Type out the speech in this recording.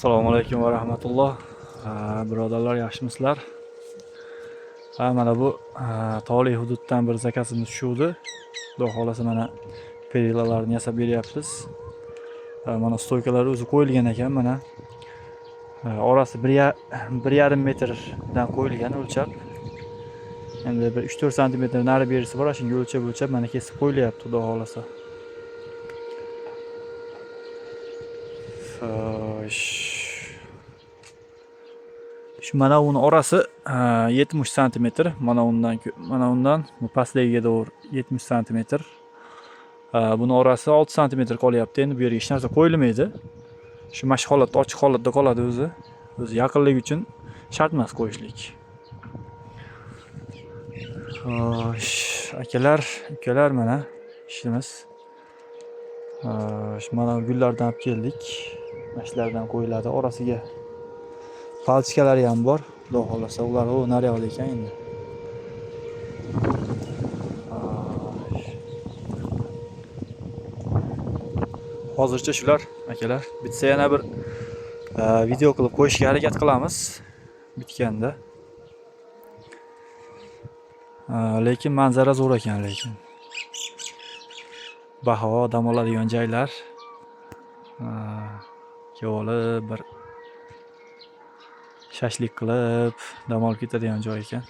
Assalomu alaykum va rahmatulloh. Birodarlar, yaxshimisizlar? Mana bu tog'li hududdan bir zakazimiz tushuvdi. Xudo xolasa mana perilalarni yasab beryapmiz. Mana stoykalar o'zi qo'yilgan ekan, mana orasi 1,5 metrdan qo'yilgan o'lchab. Endi bir 3-4 santimetr nari berisi bor, shunga o'lchab mana kesib qo'yilyapti, xudo xolasa. Şu mana uni orasi 70 santimetr, mana undan bu pastligiga doğru 70 santimetr. Buni orasi 6 santimetr qolyapti. Endi bu yerga hech narsa qo'yilmaydi. Shu mana shu holatda, ochiq holatda qoladi o'zi. O'zi yaqinlik uchun shart emas qo'yishlik. Akalar mana ishimiz. Mana gullardan olib keldik. Mana shulardan qo'yiladi. Orasiga palchkalari ham bor. Xudo xolasa ular naryoqda ekan endi. Hozircha shular akalar. Bitsa yana bir video qilib qo'yishga harakat qilamiz bitganda. Lekin manzara zo'r ekan, lekin bahavo dam oladigan joylar. Olib bir shashlik qilib dam olib ketadigan joy ekan.